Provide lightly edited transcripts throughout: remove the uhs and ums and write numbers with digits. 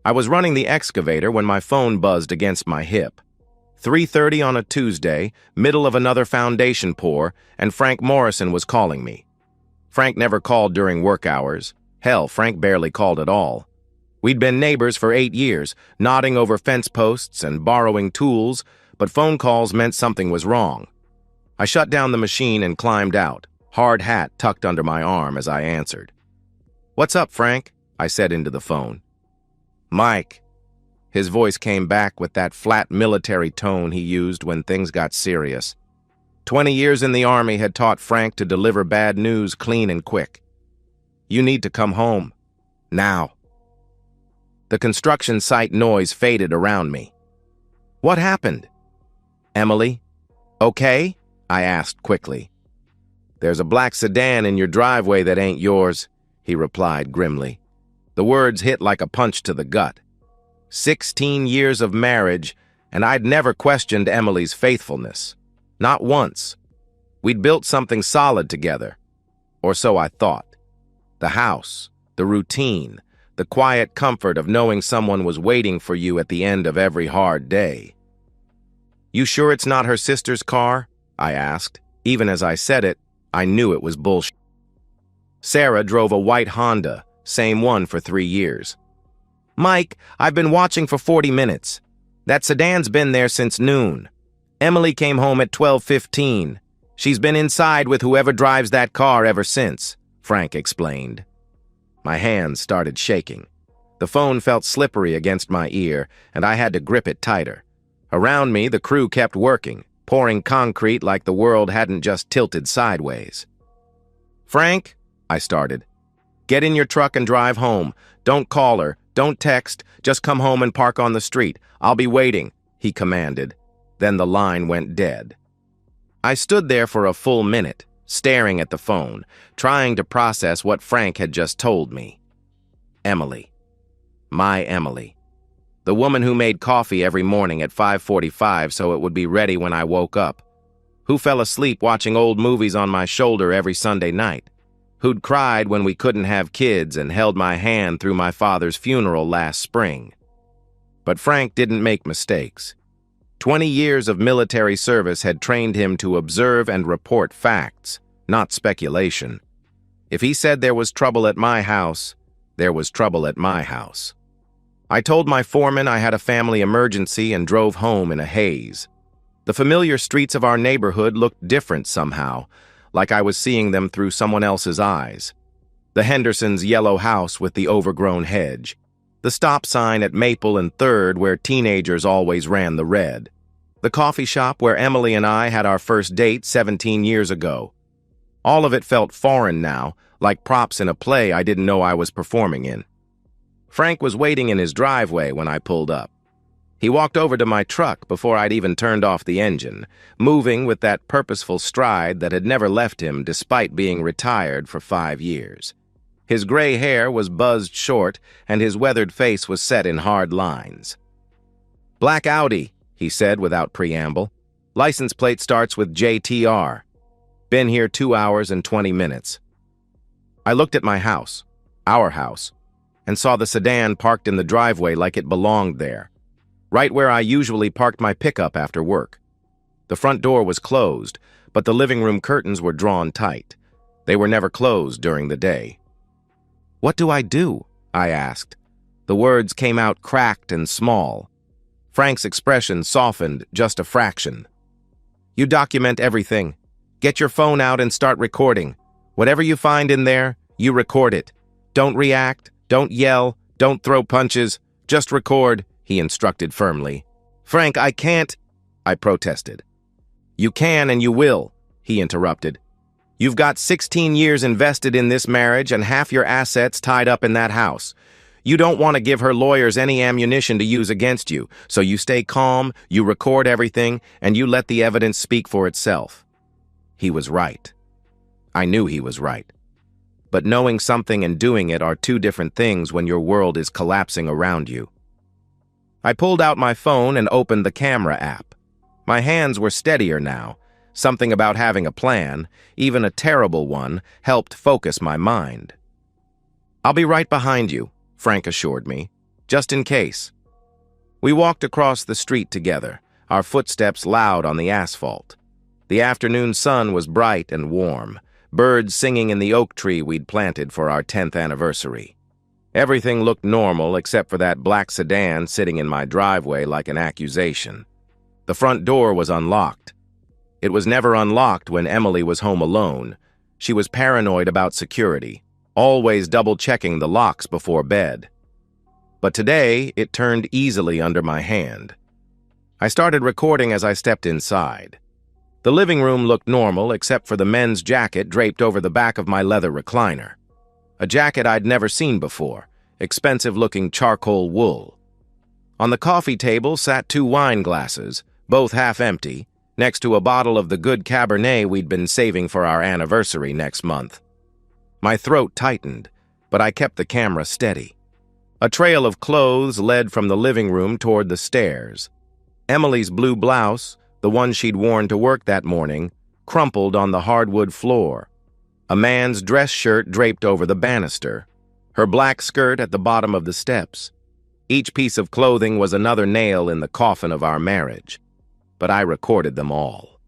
I was running the excavator when my phone buzzed against my hip. 3:30 on a Tuesday, middle of another foundation pour, and Frank Morrison was calling me. Frank never called during work hours. Hell, Frank barely called at all. We'd been neighbors for 8 years, nodding over fence posts and borrowing tools, but phone calls meant something was wrong. I shut down the machine and climbed out, hard hat tucked under my arm as I answered. "What's up, Frank?" I said into the phone. "Mike." His voice came back with that flat military tone he used when things got serious. 20 years in the Army had taught Frank to deliver bad news clean and quick. "You need to come home. Now." The construction site noise faded around me. "What happened?" "Emily, okay?" I asked quickly. "There's a black sedan in your driveway that ain't yours," he replied grimly. The words hit like a punch to the gut. 16 years of marriage, and I'd never questioned Emily's faithfulness. Not once. We'd built something solid together. Or so I thought. The house, the routine, the quiet comfort of knowing someone was waiting for you at the end of every hard day. "You sure it's not her sister's car?" I asked. Even as I said it, I knew it was bullshit. Sarah drove a white Honda, same one for 3 years. "Mike, I've been watching for 40 minutes. That sedan's been there since noon. Emily came home at 12:15. She's been inside with whoever drives that car ever since," Frank explained. My hands started shaking. The phone felt slippery against my ear, and I had to grip it tighter. Around me, the crew kept working, pouring concrete like the world hadn't just tilted sideways. "Frank," I started, "get in your truck and drive home. Don't call her. Don't text. Just come home and park on the street. I'll be waiting," he commanded. Then the line went dead. I stood there for a full minute, staring at the phone, trying to process what Frank had just told me. Emily. My Emily. The woman who made coffee every morning at 5:45 so it would be ready when I woke up. Who fell asleep watching old movies on my shoulder every Sunday night. Who'd cried when we couldn't have kids and held my hand through my father's funeral last spring. But Frank didn't make mistakes. 20 years of military service had trained him to observe and report facts, not speculation. If he said there was trouble at my house, there was trouble at my house. I told my foreman I had a family emergency and drove home in a haze. The familiar streets of our neighborhood looked different somehow, like I was seeing them through someone else's eyes. The Hendersons' yellow house with the overgrown hedge. The stop sign at Maple and 3rd where teenagers always ran the red. The coffee shop where Emily and I had our first date 17 years ago. All of it felt foreign now, like props in a play I didn't know I was performing in. Frank was waiting in his driveway when I pulled up. He walked over to my truck before I'd even turned off the engine, moving with that purposeful stride that had never left him despite being retired for 5 years. His gray hair was buzzed short, and his weathered face was set in hard lines. "Black Audi," he said without preamble. "License plate starts with JTR. Been here 2 hours and 20 minutes. I looked at my house, our house, and saw the sedan parked in the driveway like it belonged there, right where I usually parked my pickup after work. The front door was closed, but the living room curtains were drawn tight. They were never closed during the day. "What do I do?" I asked. The words came out cracked and small. Frank's expression softened just a fraction. "You document everything. Get your phone out and start recording. Whatever you find in there, you record it. Don't react, don't yell, don't throw punches. Just record," he instructed firmly. "Frank, I can't," I protested. "You can and you will," he interrupted. "You've got 16 years invested in this marriage and half your assets tied up in that house. You don't want to give her lawyers any ammunition to use against you, so you stay calm, you record everything, and you let the evidence speak for itself." He was right. I knew he was right. But knowing something and doing it are two different things when your world is collapsing around you. I pulled out my phone and opened the camera app. My hands were steadier now. Something about having a plan, even a terrible one, helped focus my mind. "I'll be right behind you," Frank assured me. just in case. We walked across the street together, our footsteps loud on the asphalt. The afternoon sun was bright and warm, birds singing in the oak tree we'd planted for our 10th anniversary. Everything looked normal except for that black sedan sitting in my driveway like an accusation. The front door was unlocked. It was never unlocked when Emily was home alone. She was paranoid about security, always double-checking the locks before bed. But today, it turned easily under my hand. I started recording as I stepped inside. The living room looked normal except for the men's jacket draped over the back of my leather recliner. A jacket I'd never seen before, expensive-looking charcoal wool. On the coffee table sat 2 wine glasses, both half empty, next to a bottle of the good Cabernet we'd been saving for our anniversary next month. My throat tightened, but I kept the camera steady. A trail of clothes led from the living room toward the stairs. Emily's blue blouse, the one she'd worn to work that morning, crumpled on the hardwood floor. A man's dress shirt draped over the banister. Her black skirt at the bottom of the steps. Each piece of clothing was another nail in the coffin of our marriage. But I recorded them all.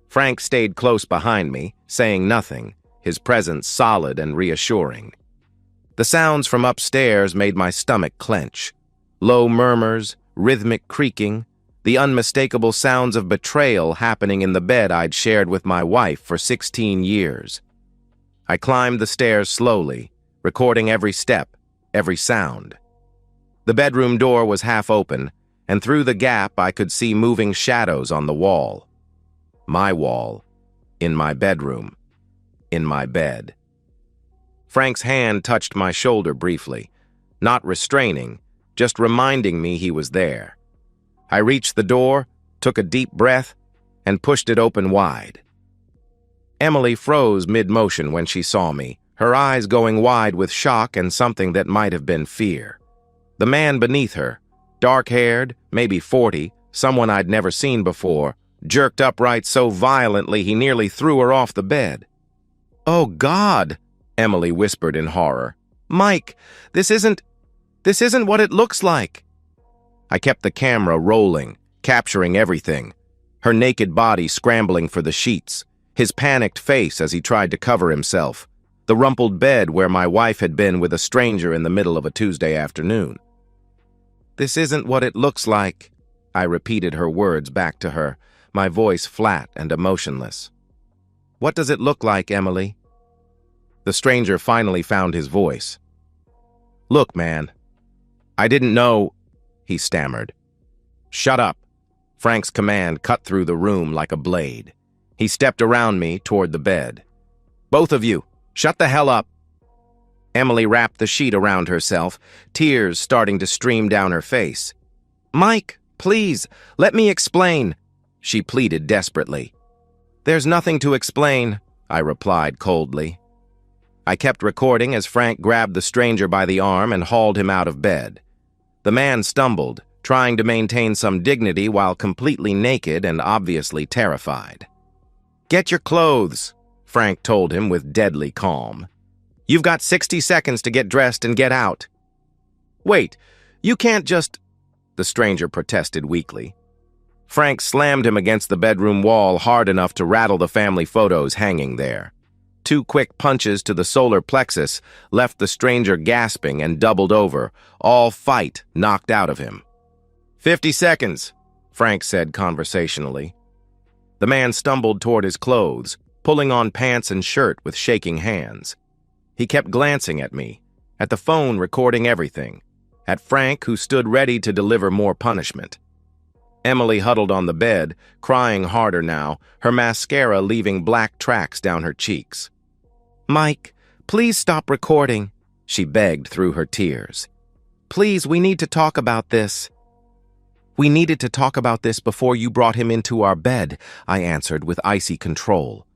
Frank stayed close behind me, saying nothing, his presence solid and reassuring. The sounds from upstairs made my stomach clench. Low murmurs, rhythmic creaking, the unmistakable sounds of betrayal happening in the bed I'd shared with my wife for 16 years. I climbed the stairs slowly, recording every step, every sound. The bedroom door was half open, and through the gap I could see moving shadows on the wall. My wall, in my bedroom, in my bed. Frank's hand touched my shoulder briefly, not restraining, just reminding me he was there. I reached the door, took a deep breath, and pushed it open wide. Emily froze mid-motion when she saw me, her eyes going wide with shock and something that might have been fear. The man beneath her, dark-haired, maybe 40, someone I'd never seen before, jerked upright so violently he nearly threw her off the bed. "Oh, God!" Emily whispered in horror. "Mike, this isn't what it looks like." I kept the camera rolling, capturing everything. Her naked body scrambling for the sheets, his panicked face as he tried to cover himself, the rumpled bed where my wife had been with a stranger in the middle of a Tuesday afternoon. "This isn't what it looks like," I repeated her words back to her, my voice flat and emotionless. "What does it look like, Emily?" The stranger finally found his voice. "Look, man, I didn't know," he stammered. "Shut up." Frank's command cut through the room like a blade. He stepped around me toward the bed. "Both of you, shut the hell up." Emily wrapped the sheet around herself, tears starting to stream down her face. "Mike, please, let me explain," she pleaded desperately. "There's nothing to explain," I replied coldly. I kept recording as Frank grabbed the stranger by the arm and hauled him out of bed. The man stumbled, trying to maintain some dignity while completely naked and obviously terrified. "Get your clothes," Frank told him with deadly calm. "You've got 60 seconds to get dressed and get out." "Wait, you can't just—" the stranger protested weakly. Frank slammed him against the bedroom wall hard enough to rattle the family photos hanging there. 2 quick punches to the solar plexus left the stranger gasping and doubled over, all fight knocked out of him. 50 seconds, Frank said conversationally. The man stumbled toward his clothes, pulling on pants and shirt with shaking hands. He kept glancing at me, at the phone recording everything, at Frank who stood ready to deliver more punishment. Emily huddled on the bed, crying harder now, her mascara leaving black tracks down her cheeks. "Mike, please stop recording," she begged through her tears. "Please, we need to talk about this." "We needed to talk about this before you brought him into our bed," I answered with icy control.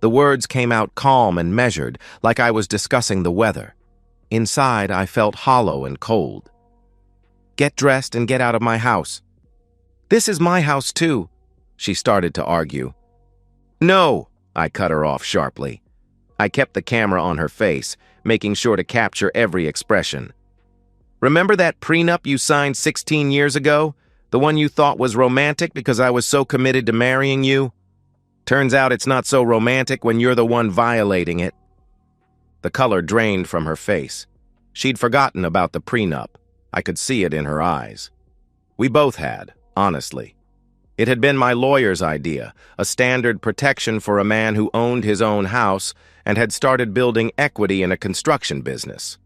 The words came out calm and measured, like I was discussing the weather. Inside, I felt hollow and cold. "Get dressed and get out of my house." "This is my house, too," she started to argue. "No," I cut her off sharply. I kept the camera on her face, making sure to capture every expression. Remember that prenup you signed 16 years ago? The one you thought was romantic because I was so committed to marrying you? Turns out it's not so romantic when you're the one violating it." The color drained from her face. She'd forgotten about the prenup. I could see it in her eyes. We both had, honestly. It had been my lawyer's idea, a standard protection for a man who owned his own house and had started building equity in a construction business.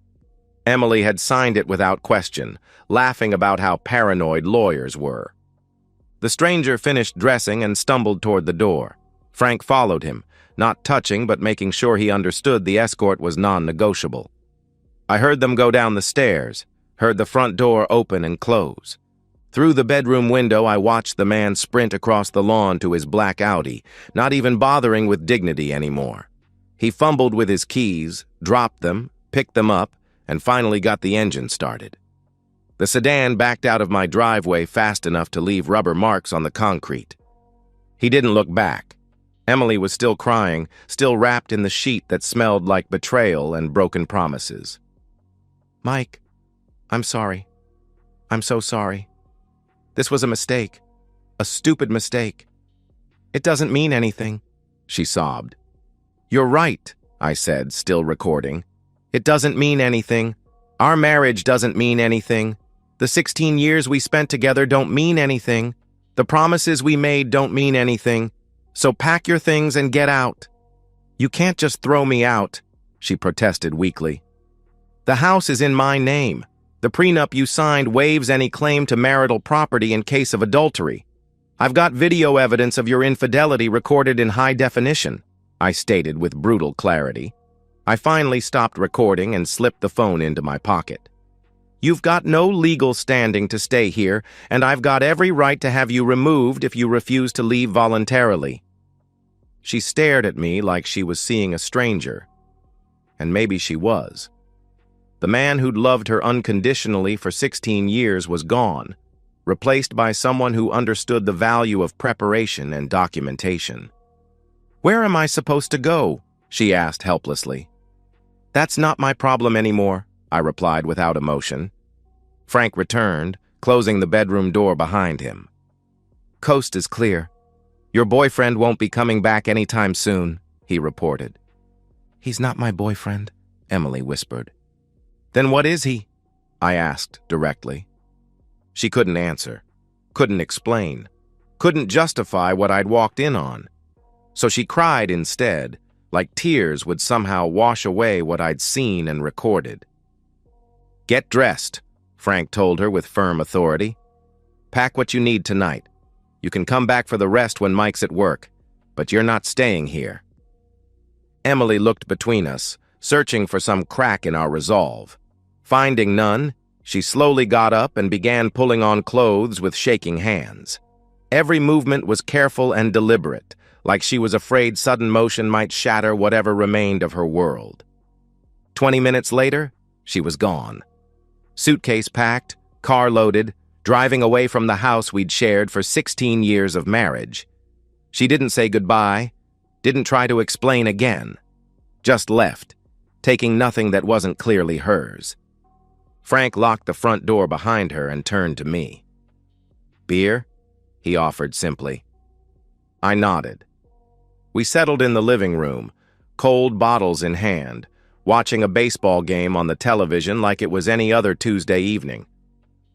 Emily had signed it without question, laughing about how paranoid lawyers were. The stranger finished dressing and stumbled toward the door. Frank followed him, not touching but making sure he understood the escort was non-negotiable. I heard them go down the stairs, heard the front door open and close. Through the bedroom window, I watched the man sprint across the lawn to his black Audi, not even bothering with dignity anymore. He fumbled with his keys, dropped them, picked them up, and finally got the engine started. The sedan backed out of my driveway fast enough to leave rubber marks on the concrete. He didn't look back. Emily was still crying, still wrapped in the sheet that smelled like betrayal and broken promises. "Mike, I'm sorry. I'm so sorry. This was a mistake. A stupid mistake. It doesn't mean anything," she sobbed. "You're right," I said, still recording. "It doesn't mean anything. Our marriage doesn't mean anything. The 16 years we spent together don't mean anything. The promises we made don't mean anything. So pack your things and get out." "You can't just throw me out," she protested weakly. "The house is in my name. The prenup you signed waives any claim to marital property in case of adultery. I've got video evidence of your infidelity recorded in high definition," I stated with brutal clarity. I finally stopped recording and slipped the phone into my pocket. "You've got no legal standing to stay here, and I've got every right to have you removed if you refuse to leave voluntarily." She stared at me like she was seeing a stranger. And maybe she was. The man who'd loved her unconditionally for 16 years was gone, replaced by someone who understood the value of preparation and documentation. "Where am I supposed to go?" she asked helplessly. "That's not my problem anymore," I replied without emotion. Frank returned, closing the bedroom door behind him. "Coast is clear. Your boyfriend won't be coming back anytime soon," he reported. "He's not my boyfriend," Emily whispered. "Then what is he?" I asked directly. She couldn't answer, couldn't explain, couldn't justify what I'd walked in on. So she cried instead, like tears would somehow wash away what I'd seen and recorded. "Get dressed," Frank told her with firm authority. "Pack what you need tonight. You can come back for the rest when Mike's at work, but you're not staying here." Emily looked between us, searching for some crack in our resolve. Finding none, she slowly got up and began pulling on clothes with shaking hands. Every movement was careful and deliberate, like she was afraid sudden motion might shatter whatever remained of her world. 20 minutes later, she was gone. Suitcase packed, car loaded, driving away from the house we'd shared for 16 years of marriage. She didn't say goodbye, didn't try to explain again. Just left, taking nothing that wasn't clearly hers. Frank locked the front door behind her and turned to me. "Beer?" he offered simply. I nodded. We settled in the living room, cold bottles in hand, watching a baseball game on the television like it was any other Tuesday evening.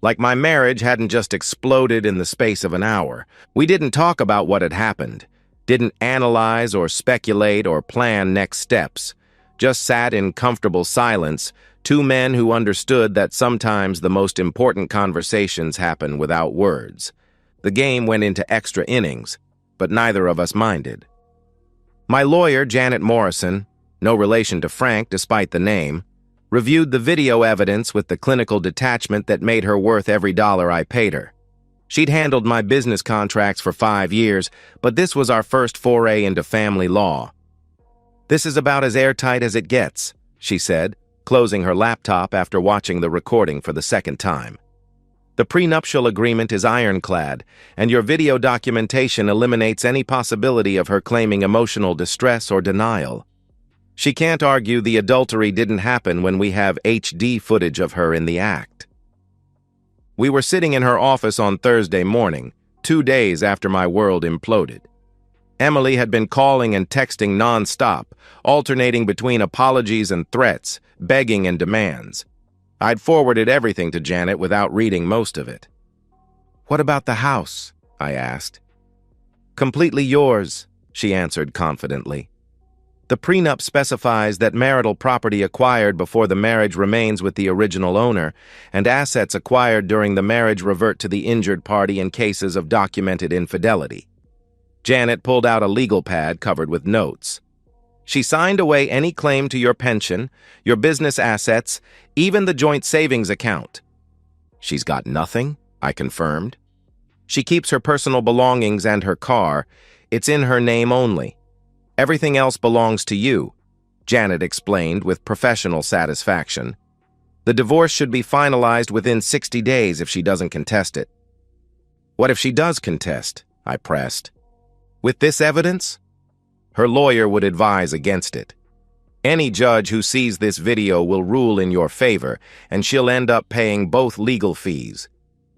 Like my marriage hadn't just exploded in the space of an hour. We didn't talk about what had happened, didn't analyze or speculate or plan next steps, just sat in comfortable silence, two men who understood that sometimes the most important conversations happen without words. The game went into extra innings, but neither of us minded. My lawyer, Janet Morrison, no relation to Frank despite the name, reviewed the video evidence with the clinical detachment that made her worth every dollar I paid her. She'd handled my business contracts for 5 years, but this was our first foray into family law. "This is about as airtight as it gets," she said, closing her laptop after watching the recording for the second time. "The prenuptial agreement is ironclad, and your video documentation eliminates any possibility of her claiming emotional distress or denial. She can't argue the adultery didn't happen when we have HD footage of her in the act." We were sitting in her office on Thursday morning, 2 days after my world imploded. Emily had been calling and texting non-stop, alternating between apologies and threats, begging and demands. I'd forwarded everything to Janet without reading most of it. "What about the house?" I asked. "Completely yours," she answered confidently. "The prenup specifies that marital property acquired before the marriage remains with the original owner, and assets acquired during the marriage revert to the injured party in cases of documented infidelity." Janet pulled out a legal pad covered with notes. "She signed away any claim to your pension, your business assets, even the joint savings account." "She's got nothing?" I confirmed. "She keeps her personal belongings and her car. It's in her name only. Everything else belongs to you," Janet explained with professional satisfaction. "The divorce should be finalized within 60 days if she doesn't contest it." "What if she does contest?" I pressed. "With this evidence?" Her lawyer would advise against it. "Any judge who sees this video will rule in your favor, and she'll end up paying both legal fees.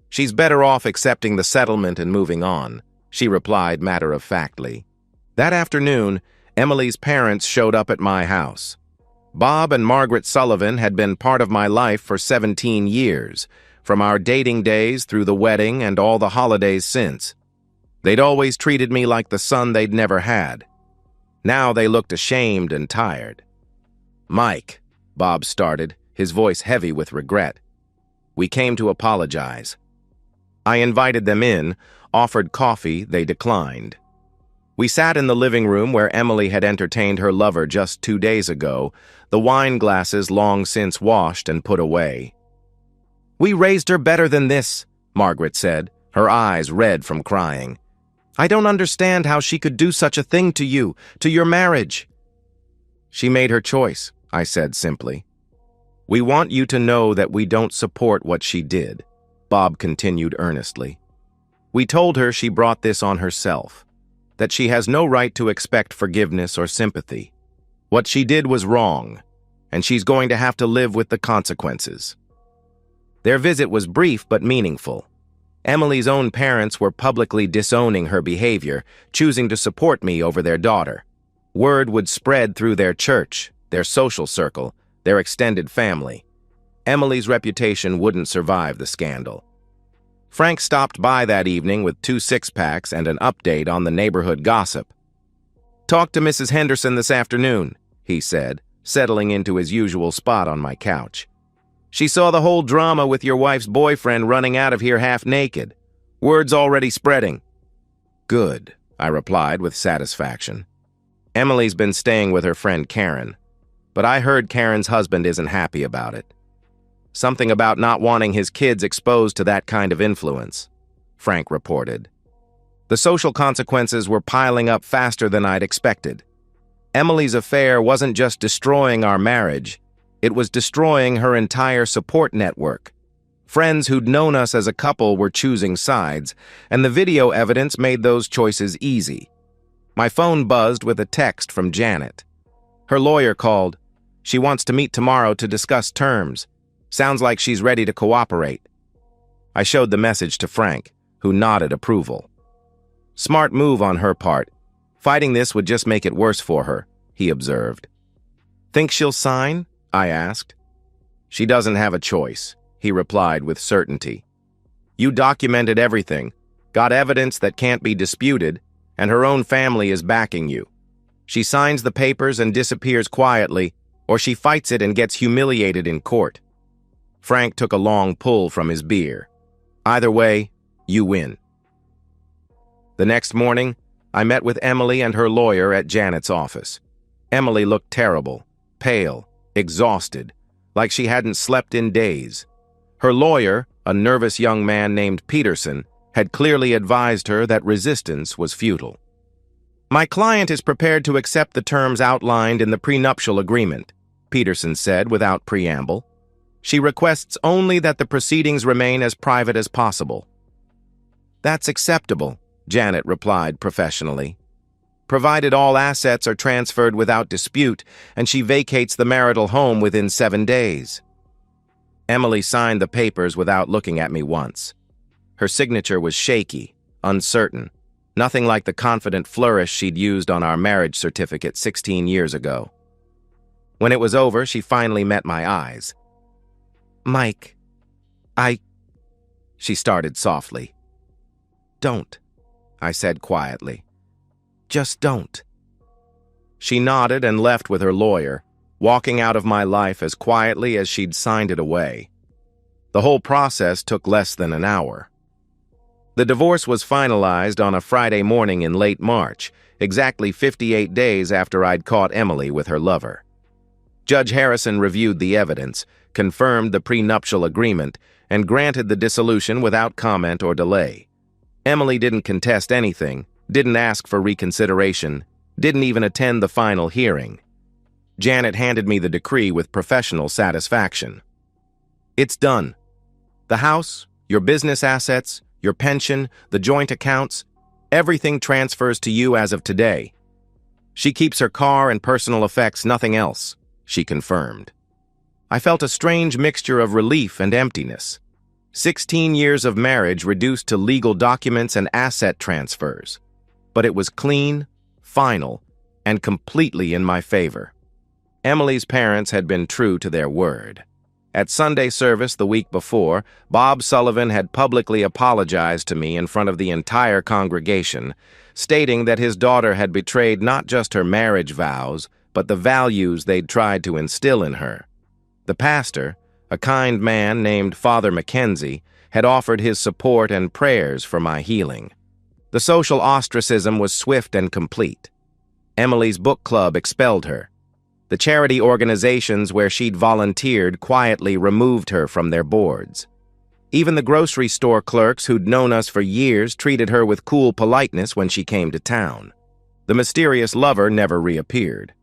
She's better off accepting the settlement and moving on," she replied matter-of-factly. That afternoon, Emily's parents showed up at my house. Bob and Margaret Sullivan had been part of my life for 17 years, from our dating days through the wedding and all the holidays since. They'd always treated me like the son they'd never had. Now they looked ashamed and tired. "Mike," Bob started, his voice heavy with regret. "We came to apologize." I invited them in, offered coffee, they declined. We sat in the living room where Emily had entertained her lover just 2 days ago, the wine glasses long since washed and put away. "We raised her better than this," Margaret said, her eyes red from crying. "I don't understand how she could do such a thing to you, to your marriage." "She made her choice," I said simply. "We want you to know that we don't support what she did," Bob continued earnestly. "We told her she brought this on herself, that she has no right to expect forgiveness or sympathy. What she did was wrong, and she's going to have to live with the consequences." Their visit was brief but meaningful. Emily's own parents were publicly disowning her behavior, choosing to support me over their daughter. Word would spread through their church, their social circle, their extended family. Emily's reputation wouldn't survive the scandal. Frank stopped by that evening with 2 six-packs and an update on the neighborhood gossip. "Talked to Mrs. Henderson this afternoon," he said, settling into his usual spot on my couch. "She saw the whole drama with your wife's boyfriend running out of here half naked. Word's already spreading." "Good," I replied with satisfaction. Emily's been staying with her friend Karen, but I heard Karen's husband isn't happy about it. Something about not wanting his kids exposed to that kind of influence, Frank reported. The social consequences were piling up faster than I'd expected. Emily's affair wasn't just destroying our marriage, it was destroying her entire support network. Friends who'd known us as a couple were choosing sides, and the video evidence made those choices easy. My phone buzzed with a text from Janet. Her lawyer called. She wants to meet tomorrow to discuss terms. Sounds like she's ready to cooperate. I showed the message to Frank, who nodded approval. Smart move on her part. Fighting this would just make it worse for her, he observed. Think she'll sign? I asked. She doesn't have a choice, he replied with certainty. You documented everything, got evidence that can't be disputed, and her own family is backing you. She signs the papers and disappears quietly, or she fights it and gets humiliated in court. Frank took a long pull from his beer. Either way, you win. The next morning, I met with Emily and her lawyer at Janet's office. Emily looked terrible, pale, exhausted, like she hadn't slept in days. Her lawyer, a nervous young man named Peterson, had clearly advised her that resistance was futile. My client is prepared to accept the terms outlined in the prenuptial agreement, Peterson said without preamble. She requests only that the proceedings remain as private as possible. That's acceptable, Janet replied professionally. Provided all assets are transferred without dispute and she vacates the marital home within 7 days. Emily signed the papers without looking at me once. Her signature was shaky, uncertain, nothing like the confident flourish she'd used on our marriage certificate 16 years ago. When it was over, she finally met my eyes. "Mike, she started softly. "Don't," I said quietly. "Just don't." She nodded and left with her lawyer, walking out of my life as quietly as she'd signed it away. The whole process took less than an hour. The divorce was finalized on a Friday morning in late March, exactly 58 days after I'd caught Emily with her lover. Judge Harrison reviewed the evidence, confirmed the prenuptial agreement, and granted the dissolution without comment or delay. Emily didn't contest anything, didn't ask for reconsideration, didn't even attend the final hearing. Janet handed me the decree with professional satisfaction. "It's done. The house, your business assets, your pension, the joint accounts, everything transfers to you as of today. She keeps her car and personal effects, nothing else," she confirmed. I felt a strange mixture of relief and emptiness. 16 years of marriage reduced to legal documents and asset transfers. But it was clean, final, and completely in my favor. Emily's parents had been true to their word. At Sunday service the week before, Bob Sullivan had publicly apologized to me in front of the entire congregation, stating that his daughter had betrayed not just her marriage vows, but the values they'd tried to instill in her. The pastor, a kind man named Father Mackenzie, had offered his support and prayers for my healing. The social ostracism was swift and complete. Emily's book club expelled her. The charity organizations where she'd volunteered quietly removed her from their boards. Even the grocery store clerks who'd known us for years treated her with cool politeness when she came to town. The mysterious lover never reappeared.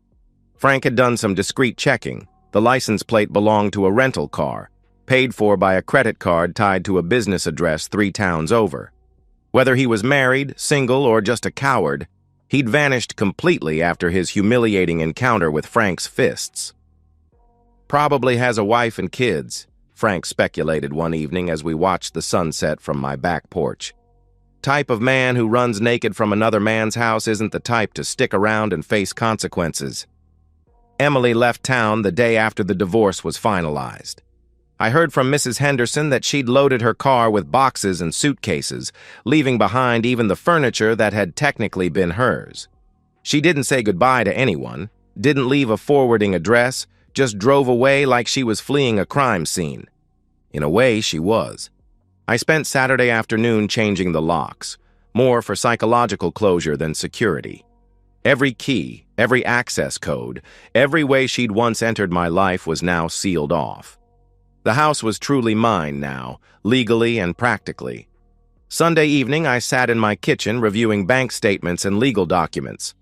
Frank had done some discreet checking. The license plate belonged to a rental car, paid for by a credit card tied to a business address 3 towns over. Whether he was married, single, or just a coward, he'd vanished completely after his humiliating encounter with Frank's fists. "Probably has a wife and kids," Frank speculated one evening as we watched the sunset from my back porch. "Type of man who runs naked from another man's house isn't the type to stick around and face consequences." Emily left town the day after the divorce was finalized. I heard from Mrs. Henderson that she'd loaded her car with boxes and suitcases, leaving behind even the furniture that had technically been hers. She didn't say goodbye to anyone, didn't leave a forwarding address, just drove away like she was fleeing a crime scene. In a way, she was. I spent Saturday afternoon changing the locks, more for psychological closure than security. Every key, every access code, every way she'd once entered my life was now sealed off. The house was truly mine now, legally and practically. Sunday evening, I sat in my kitchen reviewing bank statements and legal documents.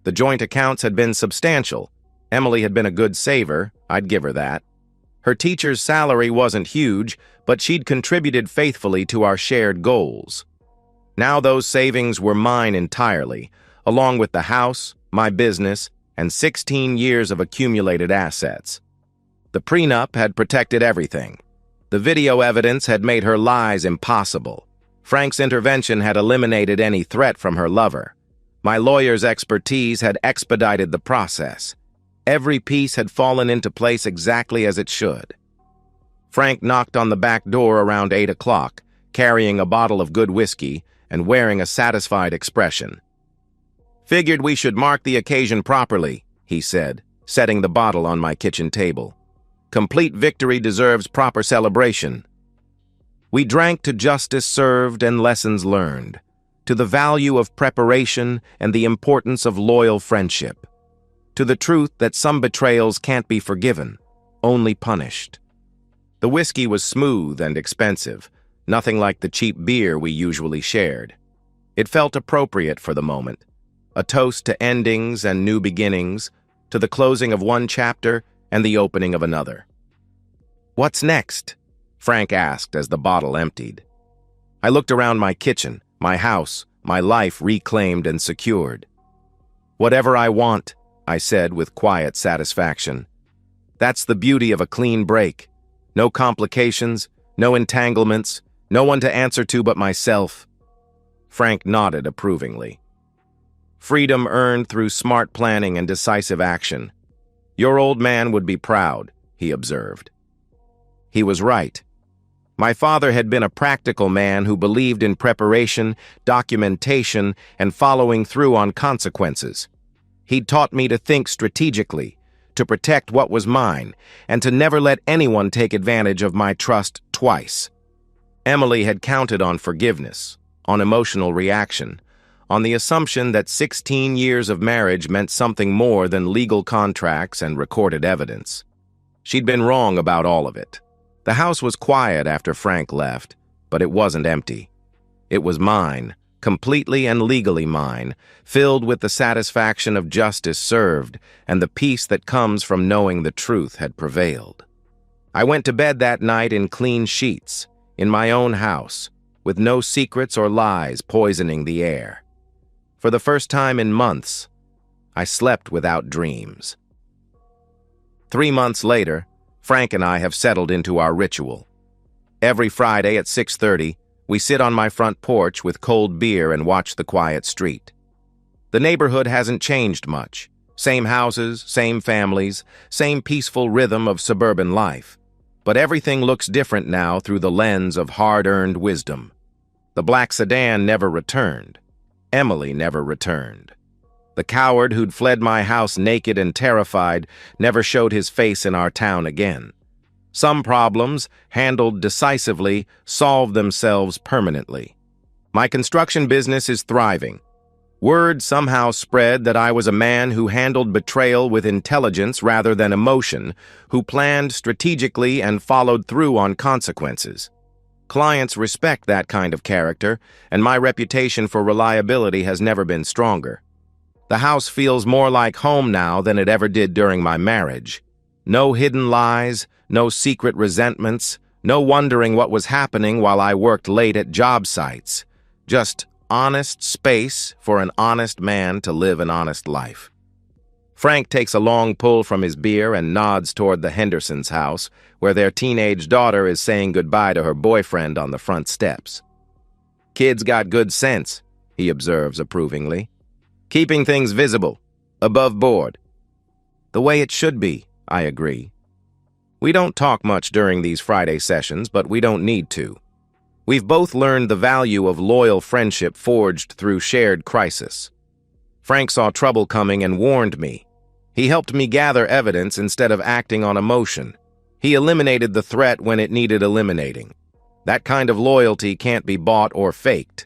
The joint accounts had been substantial. Emily had been a good saver, I'd give her that. Her teacher's salary wasn't huge, but she'd contributed faithfully to our shared goals. Now those savings were mine entirely, along with the house, my business, and 16 years of accumulated assets. The prenup had protected everything. The video evidence had made her lies impossible. Frank's intervention had eliminated any threat from her lover. My lawyer's expertise had expedited the process. Every piece had fallen into place exactly as it should. Frank knocked on the back door around 8 o'clock, carrying a bottle of good whiskey and wearing a satisfied expression. "Figured we should mark the occasion properly," he said, setting the bottle on my kitchen table. "Complete victory deserves proper celebration." We drank to justice served and lessons learned, to the value of preparation and the importance of loyal friendship, to the truth that some betrayals can't be forgiven, only punished. The whiskey was smooth and expensive, nothing like the cheap beer we usually shared. It felt appropriate for the moment, a toast to endings and new beginnings, to the closing of one chapter and the opening of another. "What's next?" Frank asked as the bottle emptied. I looked around my kitchen, my house, my life reclaimed and secured. "Whatever I want," I said with quiet satisfaction. That's the beauty of a clean break. No complications, no entanglements, no one to answer to but myself. Frank nodded approvingly. Freedom earned through smart planning and decisive action. Your old man would be proud, he observed. He was right. My father had been a practical man who believed in preparation, documentation, and following through on consequences. He'd taught me to think strategically, to protect what was mine, and to never let anyone take advantage of my trust twice. Emily had counted on forgiveness, on emotional reaction, on the assumption that 16 years of marriage meant something more than legal contracts and recorded evidence. She'd been wrong about all of it. The house was quiet after Frank left, but it wasn't empty. It was mine, completely and legally mine, filled with the satisfaction of justice served and the peace that comes from knowing the truth had prevailed. I went to bed that night in clean sheets, in my own house, with no secrets or lies poisoning the air. For the first time in months, I slept without dreams. 3 months later, Frank and I have settled into our ritual. Every Friday at 6:30, we sit on my front porch with cold beer and watch the quiet street. The neighborhood hasn't changed much. Same houses, same families, same peaceful rhythm of suburban life. But everything looks different now through the lens of hard-earned wisdom. The black sedan never returned. Emily never returned. The coward who'd fled my house naked and terrified never showed his face in our town again. Some problems, handled decisively, solve themselves permanently. My construction business is thriving. Word somehow spread that I was a man who handled betrayal with intelligence rather than emotion, who planned strategically and followed through on consequences. Clients respect that kind of character, and my reputation for reliability has never been stronger. The house feels more like home now than it ever did during my marriage. No hidden lies, no secret resentments, no wondering what was happening while I worked late at job sites. Just honest space for an honest man to live an honest life. Frank takes a long pull from his beer and nods toward the Hendersons' house, where their teenage daughter is saying goodbye to her boyfriend on the front steps. Kid's got good sense, he observes approvingly. Keeping things visible, above board. The way it should be, I agree. We don't talk much during these Friday sessions, but we don't need to. We've both learned the value of loyal friendship forged through shared crisis. Frank saw trouble coming and warned me. He helped me gather evidence instead of acting on emotion. He eliminated the threat when it needed eliminating. That kind of loyalty can't be bought or faked.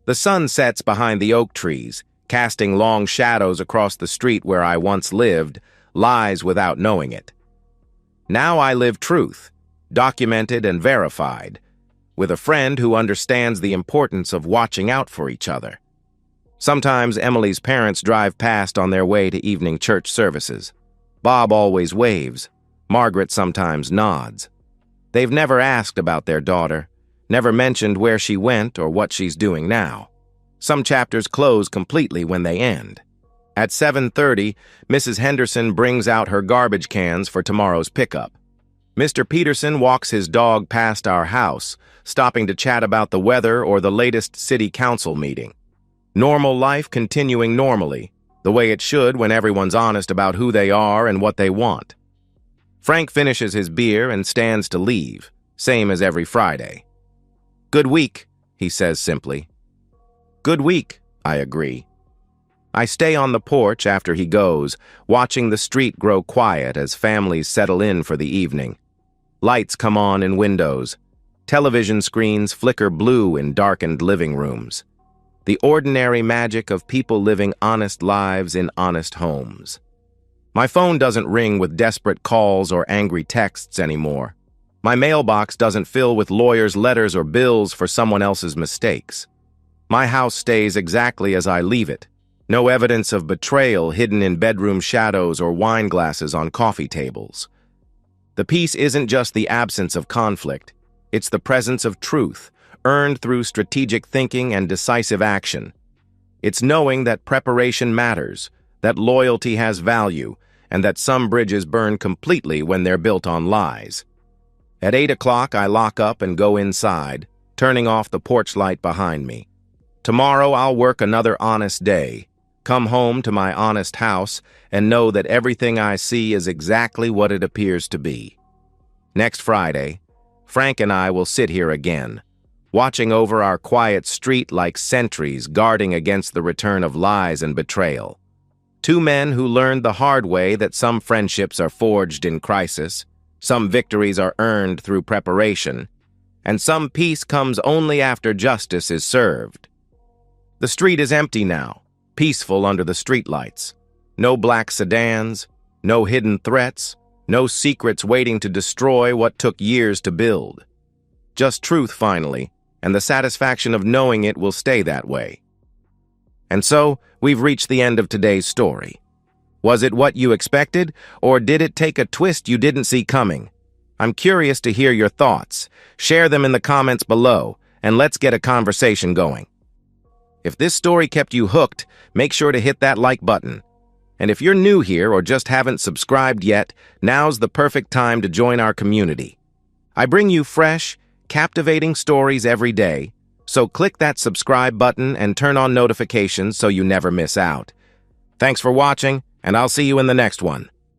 The sun sets behind the oak trees, casting long shadows across the street where I once lived, lies without knowing it. Now I live truth, documented and verified, with a friend who understands the importance of watching out for each other. Sometimes Emily's parents drive past on their way to evening church services. Bob always waves. Margaret sometimes nods. They've never asked about their daughter, never mentioned where she went or what she's doing now. Some chapters close completely when they end. At 7:30, Mrs. Henderson brings out her garbage cans for tomorrow's pickup. Mr. Peterson walks his dog past our house, stopping to chat about the weather or the latest city council meeting. Normal life continuing normally, the way it should when everyone's honest about who they are and what they want. Frank finishes his beer and stands to leave, same as every Friday. Good week, he says simply. Good week, I agree. I stay on the porch after he goes, watching the street grow quiet as families settle in for the evening. Lights come on in windows. Television screens flicker blue in darkened living rooms. The ordinary magic of people living honest lives in honest homes. My phone doesn't ring with desperate calls or angry texts anymore. My mailbox doesn't fill with lawyers' letters or bills for someone else's mistakes. My house stays exactly as I leave it. No evidence of betrayal hidden in bedroom shadows or wine glasses on coffee tables. The peace isn't just the absence of conflict. It's the presence of truth, earned through strategic thinking and decisive action. It's knowing that preparation matters, that loyalty has value, and that some bridges burn completely when they're built on lies. At 8 o'clock, I lock up and go inside, turning off the porch light behind me. Tomorrow, I'll work another honest day, come home to my honest house, and know that everything I see is exactly what it appears to be. Next Friday, Frank and I will sit here again, watching over our quiet street like sentries guarding against the return of lies and betrayal. Two men who learned the hard way that some friendships are forged in crisis, some victories are earned through preparation, and some peace comes only after justice is served. The street is empty now, peaceful under the streetlights. No black sedans, no hidden threats, no secrets waiting to destroy what took years to build. Just truth finally, and the satisfaction of knowing it will stay that way. And so, we've reached the end of today's story. Was it what you expected, or did it take a twist you didn't see coming? I'm curious to hear your thoughts. Share them in the comments below, and let's get a conversation going. If this story kept you hooked, make sure to hit that like button. And if you're new here or just haven't subscribed yet, now's the perfect time to join our community. I bring you fresh, captivating stories every day, so click that subscribe button and turn on notifications so you never miss out. Thanks for watching, and I'll see you in the next one.